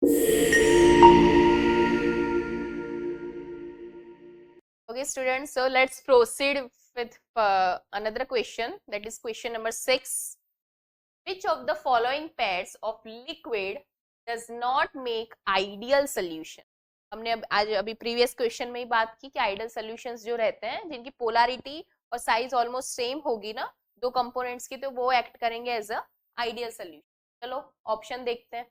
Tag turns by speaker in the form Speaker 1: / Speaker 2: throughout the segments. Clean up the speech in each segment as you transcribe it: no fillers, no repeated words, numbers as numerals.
Speaker 1: Okay, students, so let's proceed with another question, that is question number 6. Which of the following pairs of liquid does not make ideal solution? हमने आज अभी previous question में ही बात की कि ideal solutions जो रहते हैं जिनकी पोलैरिटी और साइज ऑलमोस्ट सेम होगी ना दो कंपोनेंट्स की, तो वो एक्ट करेंगे एज अ आइडियल सॉल्यूशन। चलो ऑप्शन देखते हैं।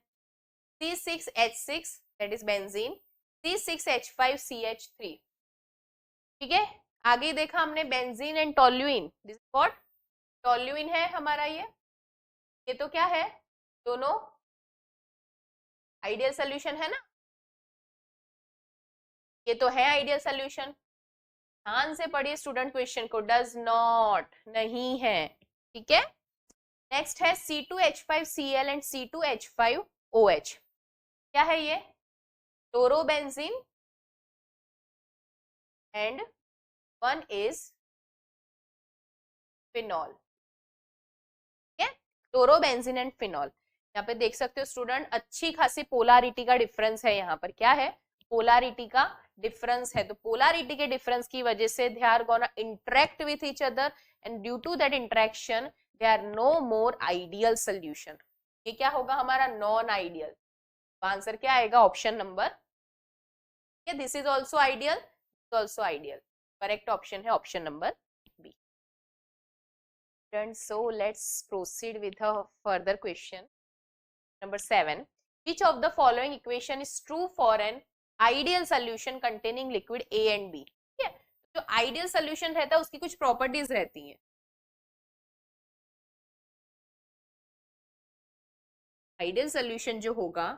Speaker 1: C6H6 that is benzene, C6H5CH3। ठीक है, आगे देखा हमने benzene and toluene, this is what, toluene है हमारा ये तो क्या है, दोनों आइडियल सॉल्यूशन है ना, ये तो है आइडियल सॉल्यूशन। ध्यान से पढ़िए स्टूडेंट क्वेश्चन को, डज नॉट नहीं है। ठीक है, नेक्स्ट है C2H5Cl एंड C2H5OH। क्या है ये, chlorobenzene and one is phenol. ठीक है, क्लोरोबेंजीन एंड फिनॉल। यहाँ पे देख सकते हो स्टूडेंट, अच्छी खासी पोलारिटी का डिफरेंस है। यहाँ पर क्या है, पोलारिटी का डिफरेंस है। तो पोलारिटी के डिफरेंस की वजह से they are gonna interact with each other and due to that interaction they are no more ideal solution. ये क्या होगा हमारा, नॉन आइडियल। आंसर क्या आएगा, option number, this is also ideal, also ideal. Correct option है option number B. So let's proceed with a further question. Number 7. Which of the following equation is true for an ideal solution containing liquid A and B? ठीक है, जो ideal solution रहता है उसकी कुछ properties रहती हैं। आइडियल सोल्यूशन जो होगा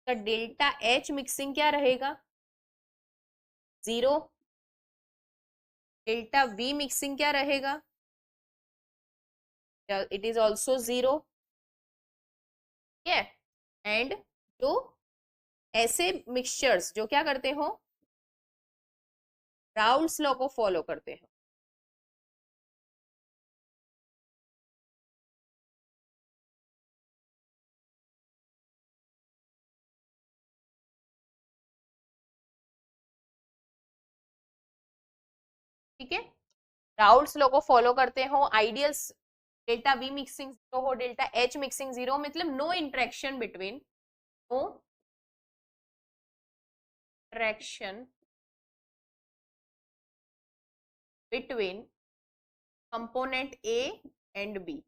Speaker 1: तो डेल्टा H मिक्सिंग क्या रहेगा, 0। डेल्टा V मिक्सिंग क्या रहेगा, इट इज ऑल्सो 0। ठीक है, एंड जो ऐसे मिक्सचर्स जो क्या करते हो, राउल्स लॉ को फॉलो करते हैं। ठीक है, राउल्स लॉ को फॉलो करते हो, आइडियल्स डेल्टा वी मिक्सिंग 0 हो, डेल्टा एच मिक्सिंग 0, मतलब no interaction between, no interaction between component A and B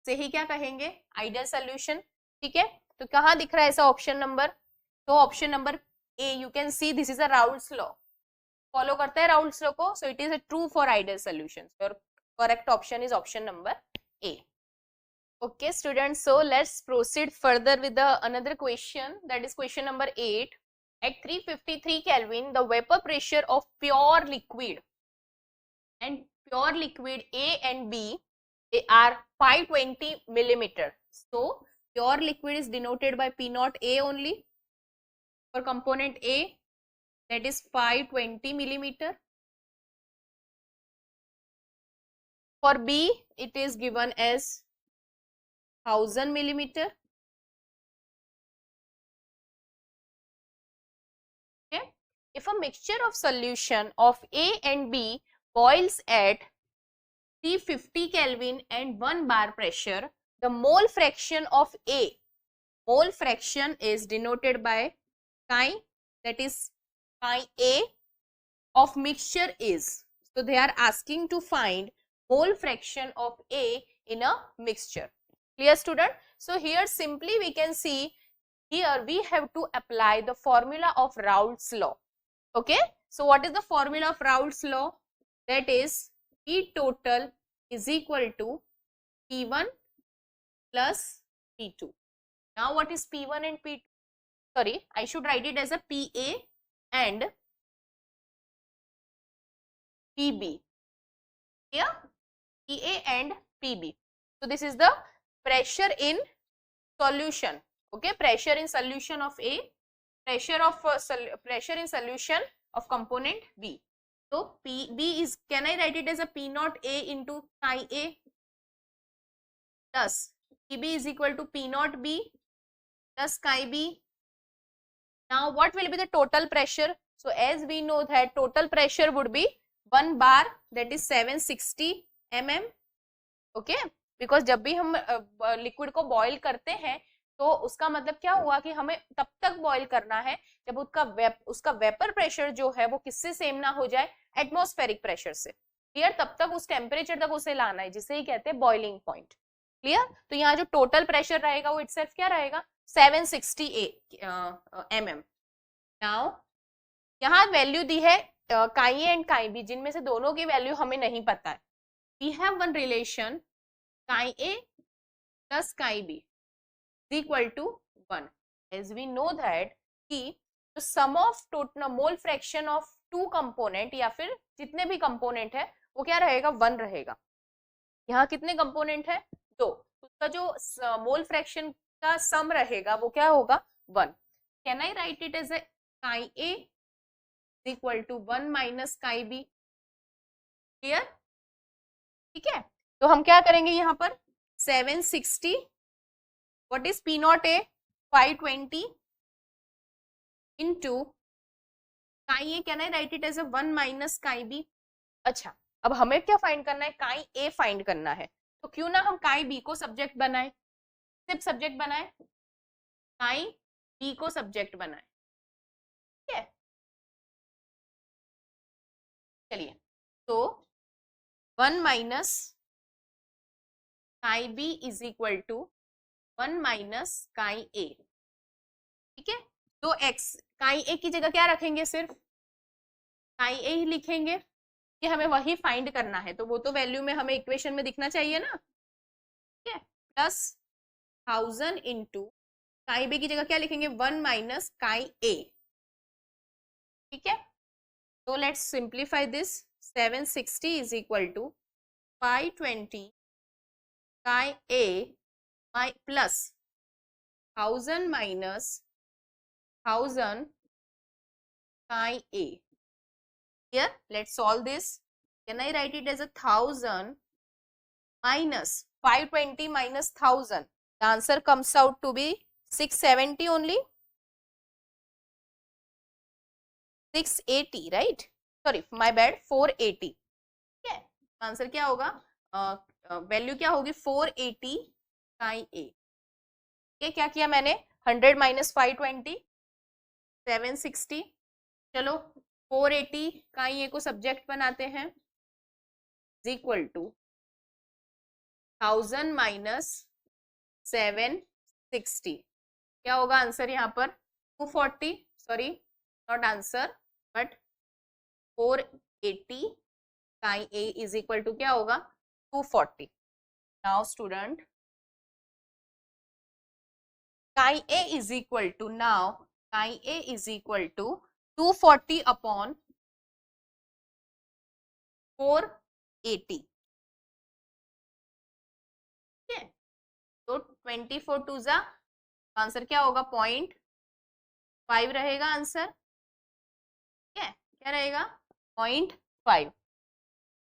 Speaker 1: से ही क्या कहेंगे, आइडियल सोल्यूशन। ठीक है, तो कहां दिख रहा है ऐसा ऑप्शन नंबर, तो option number A, you can see this is a Raoult's law, follow करता है राउल्स लॉ को, so it is a true for ideal solution. Correct option is option number A. Okay, students, so let's proceed further with the another question, that is question number 8. At 353 Kelvin, the vapor pressure of pure liquid A and B, they are 520 millimeter. So pure liquid is denoted by P naught A only for component A, that is 520 millimeter. For B, it is given as 1000 millimeter. Okay. If a mixture of solution of A and B boils at 350 Kelvin and 1 bar pressure, the mole fraction of A, mole fraction is denoted by chi, that is chi A of mixture is. So they are asking to find mole fraction of A in a mixture. Clear student? So here simply we can see, here we have to apply the formula of Raoult's law. Okay, so what is the formula of Raoult's law? That is P total is equal to P1 plus P2. Now what is P1 and P2? Sorry, I should write it as a PA and PB. Here, PA and PB. So this is the pressure in solution. Okay, pressure in solution of A, pressure in solution of component B. So PB is, can I write it as a P naught A into chi A plus PB is equal to P naught B plus chi B Now what will be the total pressure? So as we know that total pressure would be 1 bar, that is 760 mm. Okay, because जब भी हम liquid को boil करते हैं तो उसका मतलब क्या हुआ कि हमें तब तक बॉईल करना है जब उसका वेपर प्रेशर जो है वो किससे सेम ना हो जाए, एटमॉस्फेरिक प्रेशर से। क्लियर? तब तक उस टेम्परेचर तक उसे लाना है जिसे ही कहते हैं बॉइलिंग पॉइंट। क्लियर? तो यहाँ जो टोटल प्रेशर रहेगा वो इटसेल्फ क्या रहेगा, 760 mm। नाउ यहाँ वैल्यू दी है काई ए एंड काई बी, जिनमें से दोनों की वैल्यू हमें नहीं पता है। We have one relation chi A plus chi B is equal to 1, as we know that कि the sum of total mole fraction of two component या फिर जितने भी कंपोनेंट है वो क्या रहेगा, 1 रहेगा। यहाँ कितने कंपोनेंट है, 2, उसका जो मोल फ्रैक्शन का सम रहेगा वो क्या होगा, 1। Can I write it as chi A equal to 1 minus chi B. Clear? ठीक है, तो हम क्या करेंगे यहाँ पर 760, what is P not A 520 into chi A, can I write it as 1 minus chi B. अच्छा, अब हमें क्या फाइंड करना है, काई ए फाइंड करना है, तो क्यों ना हम काई बी को सब्जेक्ट बनाए, सिर्फ सब्जेक्ट बनाए, काई बी को सब्जेक्ट बनाए। ठीक है, चलिए, तो 1 minus chi B is equal to 1 minus chi A. ठीक है, तो x काई ए की जगह क्या रखेंगे, सिर्फ काई ए ही लिखेंगे कि हमें वही फाइंड करना है, तो वो तो वैल्यू में हमें इक्वेशन में दिखना चाहिए ना। ठीक है, प्लस 1000 इंटू काई बी की जगह क्या लिखेंगे, 1 माइनस काई ए। ठीक है, तो let's simplify this, 760 is equal to 520 chi A plus 1000 minus 1000 काई ए। Here, let's solve this. Can I write it as 1000 minus 520 minus 1000? The answer comes out to be 670 only. 680, right? Sorry, my bad, 480. ठीक है, answer क्या होगा, value क्या होगी, 480 काई ए। ये क्या किया मैंने, 100 माइनस 520, 760। चलो 480 काई ए को सब्जेक्ट बनाते हैं, इज इक्वल टू 1000 माइनस 760। क्या होगा आंसर यहाँ पर, 240, सॉरी नॉट आंसर बट 480 काई ए इज इक्वल टू क्या होगा, 240। नाउ स्टूडेंट, काई ए इज इक्वल टू, नाउ काई ए इज इक्वल टू 240 अपॉन 480। ठीक है, तो 24 टू जा आंसर क्या होगा, 0.5 रहेगा आंसर। ठीक है, क्या रहेगा, 0.5।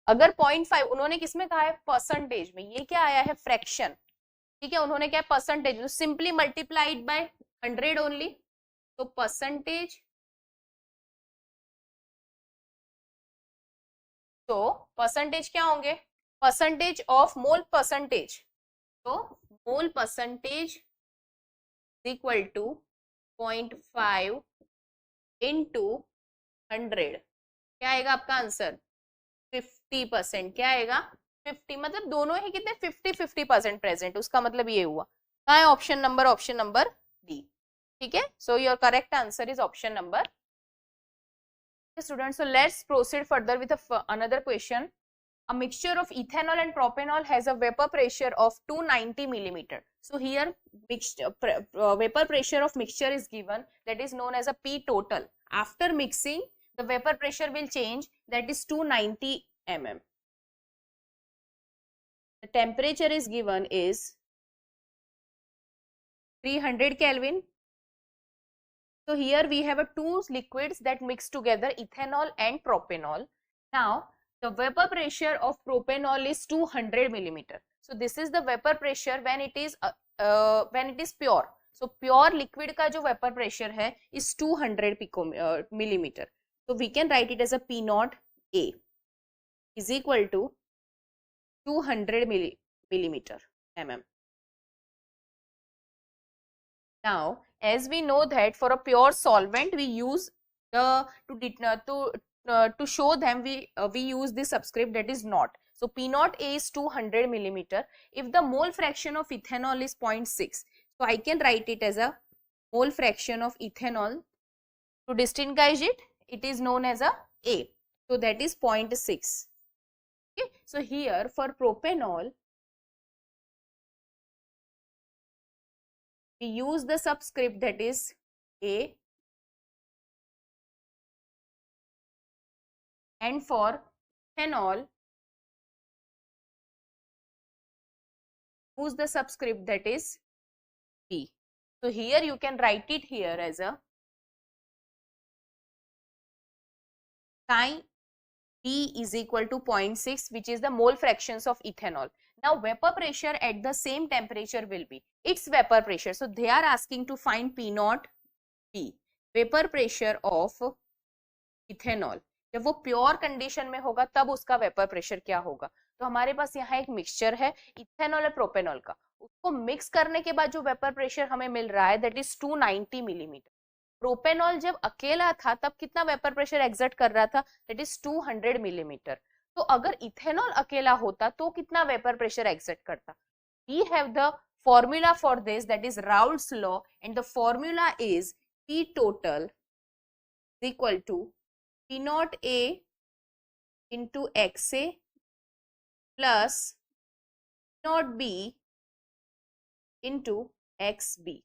Speaker 1: अगर 0.5 उन्होंने किसमें कहा है, परसेंटेज में, ये क्या आया है, फ्रैक्शन। ठीक है, उन्होंने क्या परसेंटेज, तो सिंपली मल्टीप्लाइड बाय 100 ओनली, तो परसेंटेज, तो परसेंटेज क्या होंगे, परसेंटेज ऑफ मोल परसेंटेज, तो मोल परसेंटेज इक्वल टू 0.5 इंटू 100। क्या आएगा आपका आंसर, 50%। क्या आएगा, 50, मतलब दोनों ही कितने, 50-50% प्रेजेंट, उसका मतलब ये हुआ। कहाँ है ऑप्शन नंबर डी। ठीक है, so your correct answer is option number. Students, so let's proceed further with another question. A mixture of ethanol and propanol has a vapor pressure of 290 millimeter. So here vapor pressure of mixture is given, that is known as a P total. After mixing, the vapor pressure will change, that is 290 mm. The temperature is given is 300 Kelvin. So here we have two liquids that mix together, ethanol and propanol. Now the vapor pressure of propanol is 200 millimeter. So this is the vapor pressure when it is pure. So pure liquid का जो vapour pressure है is 200 pico millimetre. So we can write it as a P naught A is equal to 200 millimeter mm. Now, as we know that for a pure solvent, we use the to show them we use the subscript that is naught. So P naught A is 200 millimeter. If the mole fraction of ethanol is 0.6, so I can write it as a mole fraction of ethanol. To distinguish it, it is known as a A. So that is 0.6. Okay. So here for propanol, we use the subscript that is A, and for ethanol, use the subscript that is B. So here you can write it here as a chi B is equal to 0.6, which is the mole fractions of ethanol. Now vapor pressure at the same temperature will be its vapor pressure. So they are asking to find P naught B, vapor pressure of ethanol. जब वो pure condition में होगा तब उसका vapour pressure क्या होगा. तो हमारे पास यहाँ एक मिक्सचर है इथेनॉल और प्रोपेनॉल का, उसको मिक्स करने के बाद जो वेपर प्रेशर हमें मिल रहा है दैट इज 290 मिलीमीटर. प्रोपेनॉल जब अकेला था तब कितना वेपर प्रेशर एग्जर्ट कर रहा था, दैट इज 200 मिलीमीटर. तो अगर इथेनॉल अकेला होता तो कितना वेपर प्रेशर एग्जर्ट करता. We have the formula for this that is Raoult's law and the formula is P total is equal to P naught A into XA plus P naught B into XB,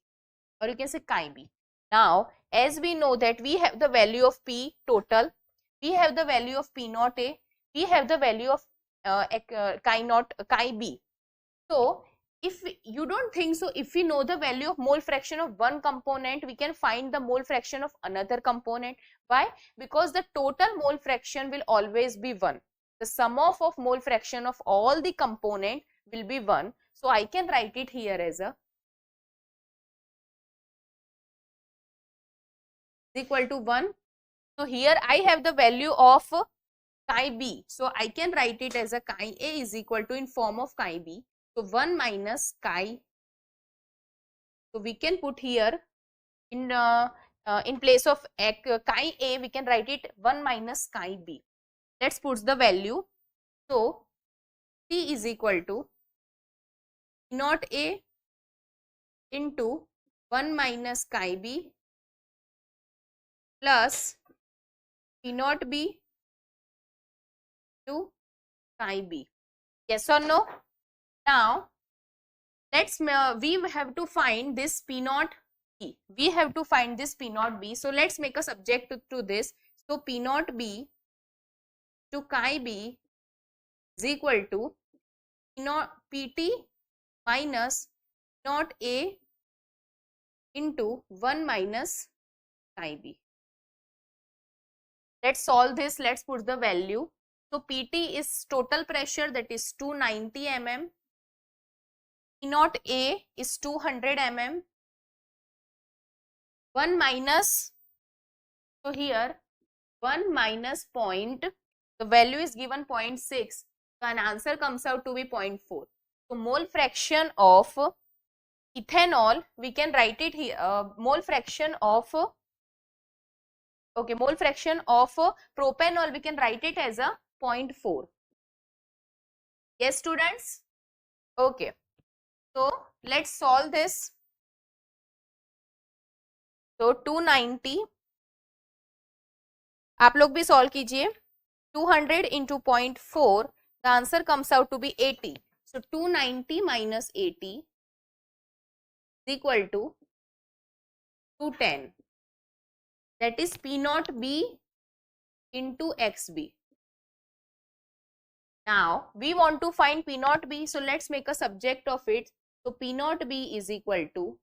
Speaker 1: or you can say chi B. Now, as we know that we have the value of P total, we have the value of P naught A, we have the value of chi B. So, if you don't think so, if we know the value of mole fraction of one component, we can find the mole fraction of another component. Why? Because the total mole fraction will always be 1. The sum of mole fraction of all the component will be 1. So I can write it here as a is equal to 1. So here I have the value of chi B. So I can write it as a chi A is equal to in form of chi B. So 1 minus chi. So we can put here in place of chi A, we can write it 1 minus chi B. Let's put the value. So T is equal to P naught A into 1 minus chi B plus P naught B to chi B. Yes or no? Now let's we have to find this P naught B. We have to find this P naught B. So let's make a subject to this. So P naught B to chi B is equal to P naught PT minus P naught A into 1 minus chi B. Let's solve this. Let's put the value. So PT is total pressure, that is 290 mm. P naught A is 200 mm. 1 minus, so here 1 minus point, the value is given 0.6, so an answer comes out to be 0.4. So mole fraction of ethanol, we can write it here, mole fraction of propanol, we can write it as a 0.4. Yes students? Okay. So let's solve this. So 290, आप लोग भी solve कीजिए. 200 into 0.4, the answer comes out to be 80. So 290 minus 80 is equal to 210. That is P naught B into XB. Now we want to find P naught B, so let's make a subject of it. So P naught B is equal to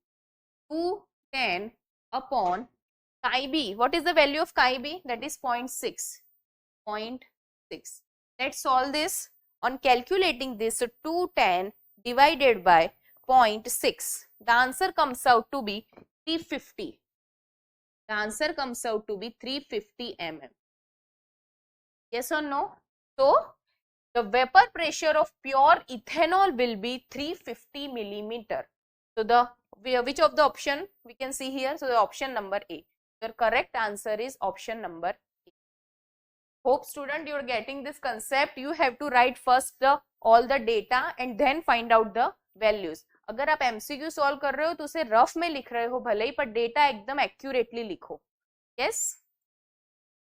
Speaker 1: 210 upon chi B. What is the value of chi B? That is 0.6. 0.6. Let's solve this. On calculating this, so 210 divided by 0.6. The answer comes out to be 350. The answer comes out to be 350 mm. Yes or no? So the vapor pressure of pure ethanol will be 350 millimeter. So the which of the option we can see here? So the option number A. The correct answer is option number A. Hope student you are getting this concept. You have to write first the all the data and then find out the values. अगर आप MCQ solve कर रहे हो तो उसे rough में लिख रहे हो भले ही, पर डेटा एकदम एक्यूरेटली लिखो. Yes.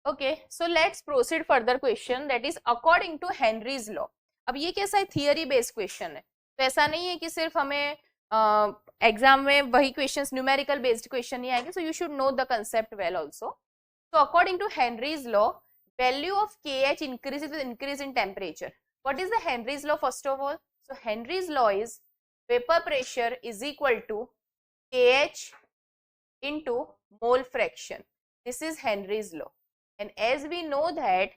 Speaker 1: Okay, so let's proceed further question, that is according to Henry's law. अब ये कैसा है, थियरी बेस्ड क्वेश्चन है, तो ऐसा नहीं है कि सिर्फ हमें एग्जाम में वही क्वेश्चंस न्यूमेरिकल बेस्ड क्वेश्चन ही आएंगे. So you should know the concept well also. So according to Henry's law, value of KH increases with increase in temperature. What is the Henry's law first of all? So Henry's law is vapor pressure is equal to KH into mole fraction. This is Henry's law. And as we know that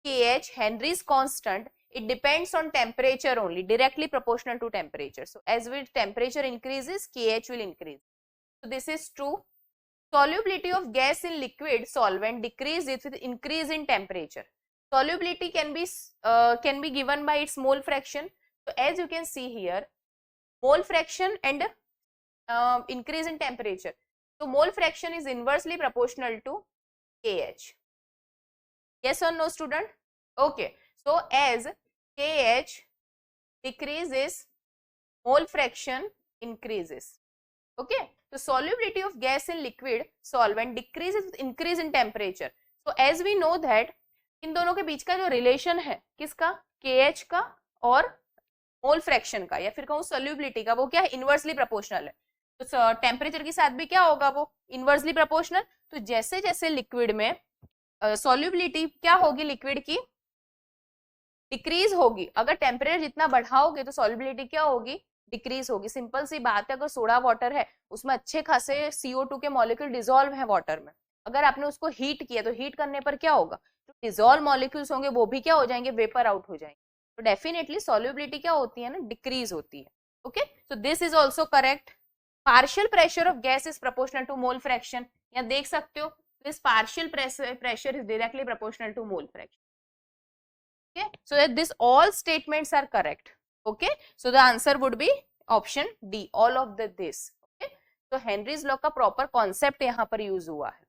Speaker 1: KH, Henry's constant, it depends on temperature only, directly proportional to temperature. So as with temperature increases, KH will increase. So this is true. Solubility of gas in liquid solvent decreases with increase in temperature. Solubility can be given by its mole fraction. So as you can see here, mole fraction and increase in temperature. So mole fraction is inversely proportional to KH. Yes or no, student? Okay. So as KH decreases, mole fraction increases. Okay. So solubility of gas in liquid solvent decreases with increase in temperature. So as we know that इन दोनों के बीच का जो relation है किसका, KH का और mole fraction का, या फिर कहूँ सॉल्युबिलिटी का, वो क्या है, इनवर्सली प्रोपोर्शनल है. तो टेम्परेचर के साथ भी क्या होगा, वो इनवर्सली प्रोपोर्शनल. तो जैसे जैसे लिक्विड में सॉल्युबिलिटी क्या होगी, लिक्विड की डिक्रीज होगी. अगर टेम्परेचर जितना बढ़ाओगे तो सॉल्युबिलिटी क्या होगी, डिक्रीज होगी. सिंपल सी बात है, अगर सोडा वाटर है उसमें अच्छे खासे CO2 के मॉलिक्यूल डिसॉल्व है वाटर में, अगर आपने उसको हीट किया तो हीट करने पर क्या होगा, जो डिसॉल्व मॉलिक्यूल्स होंगे वो भी क्या हो जाएंगे, वेपर आउट हो जाएंगे. तो डेफिनेटली सॉल्युबिलिटी क्या होती है ना, डिक्रीज होती है. Okay, so this is also correct. Partial pressure of gas is proportional to mole fraction. यहाँ देख सकते हो, this partial pressure is directly proportional to mole fraction. Okay, so that this all statements are correct. Okay, so the answer would be option D, all of this. Okay, so Henry's law का proper concept यहाँ पर use हुआ है.